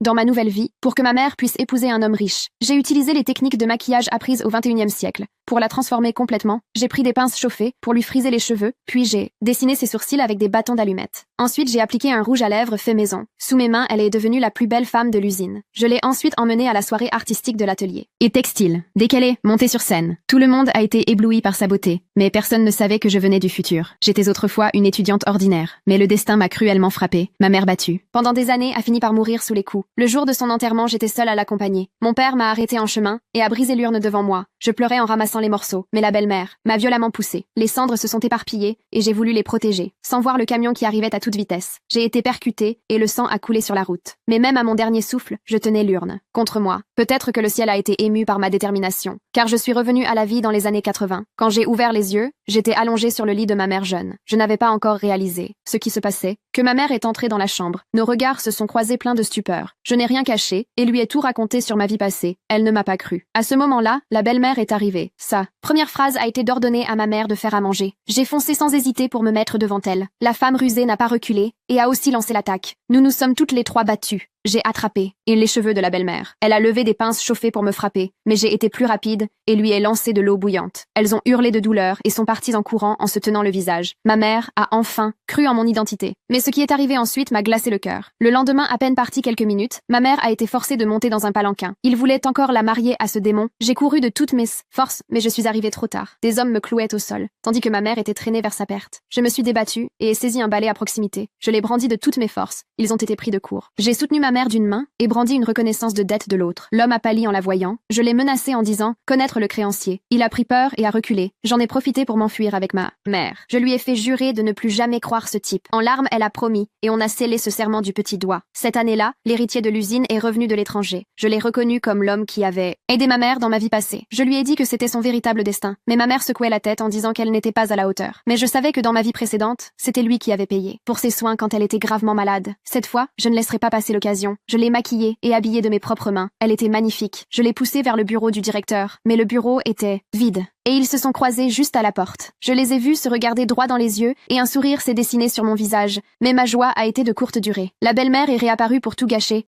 dans ma nouvelle vie, pour que ma mère puisse épouser un homme riche. J'ai utilisé les techniques de maquillage apprises au XXIe siècle. Pour la transformer complètement, j'ai pris des pinces chauffées pour lui friser les cheveux, puis j'ai dessiné ses sourcils avec des bâtons d'allumettes. Ensuite, j'ai appliqué un rouge à lèvres fait maison. Sous mes mains, elle est devenue la plus belle femme de l'usine. Je l'ai ensuite emmenée à la soirée artistique de l'atelier. Et textile. Dès qu'elle est montée sur scène, tout le monde a été ébloui par sa beauté. Mais personne ne savait que je venais du futur. J'étais autrefois une étudiante ordinaire. Mais le destin m'a cruellement frappée. Ma mère battue. Pendant des années, a fini par mourir sous les coups. Le jour de son enterrement, j'étais seule à l'accompagner. Mon père m'a arrêtée en chemin et a brisé l'urne devant moi. Je pleurais en ramassant les morceaux, mais la belle-mère m'a violemment poussée. Les cendres se sont éparpillées et j'ai voulu les protéger, sans voir le camion qui arrivait à toute vitesse. J'ai été percutée et le sang a coulé sur la route. Mais même à mon dernier souffle, je tenais l'urne contre moi. Peut-être que le ciel a été ému par ma détermination, car je suis revenue à la vie dans les années 80. Quand j'ai ouvert les yeux, j'étais allongée sur le lit de ma mère jeune. Je n'avais pas encore réalisé ce qui se passait, que ma mère est entrée dans la chambre. Nos regards se sont croisés pleins de stupeur. Je n'ai rien caché et lui ai tout raconté sur ma vie passée. Elle ne m'a pas cru. À ce moment-là, la belle-mère est arrivée. Sa première phrase a été d'ordonner à ma mère de faire à manger. J'ai foncé sans hésiter pour me mettre devant elle. La femme rusée n'a pas reculé et a aussi lancé l'attaque. Nous nous sommes toutes les trois battues. J'ai attrapé les cheveux de la belle-mère. Elle a levé des pinces chauffées pour me frapper, mais j'ai été plus rapide et lui ai lancé de l'eau bouillante. Elles ont hurlé de douleur et sont parties en courant en se tenant le visage. Ma mère a enfin cru en mon identité. Mais ce qui est arrivé ensuite m'a glacé le cœur. Le lendemain, à peine partie quelques minutes, ma mère a été forcée de monter dans un palanquin. Il voulait encore la marier à ce démon. J'ai couru de toutes mes forces, mais je suis arrivée trop tard. Des hommes me clouaient au sol, tandis que ma mère était traînée vers sa perte. Je me suis débattue et ai saisi un balai à proximité. Je l'ai brandi de toutes mes forces. Ils ont été pris de court. J'ai soutenu ma mère d'une main et brandi une reconnaissance de dette de l'autre. L'homme a pâli en la voyant. Je l'ai menacé en disant « connaître le créancier ». Il a pris peur et a reculé. J'en ai profité pour m'enfuir avec ma mère. Je lui ai fait jurer de ne plus jamais croire ce type. En larmes, elle a promis et on a scellé ce serment du petit doigt. Cette année-là, l'héritier de l'usine est revenu de l'étranger. Je l'ai reconnu comme l'homme qui avait aidé ma mère dans ma vie passée. Je lui ai dit que c'était son véritable destin. Mais ma mère secouait la tête en disant qu'elle n'était pas à la hauteur. Mais je savais que dans ma vie précédente, c'était lui qui avait payé pour ses soins quand elle était gravement malade. Cette fois, je ne laisserai pas passer l'occasion. Je l'ai maquillée et habillée de mes propres mains. Elle était magnifique. Je l'ai poussée vers le bureau du directeur, mais le bureau était vide. Et ils se sont croisés juste à la porte. Je les ai vus se regarder droit dans les yeux et un sourire s'est dessiné sur mon visage. Mais ma joie a été de courte durée. La belle-mère est réapparue pour tout gâcher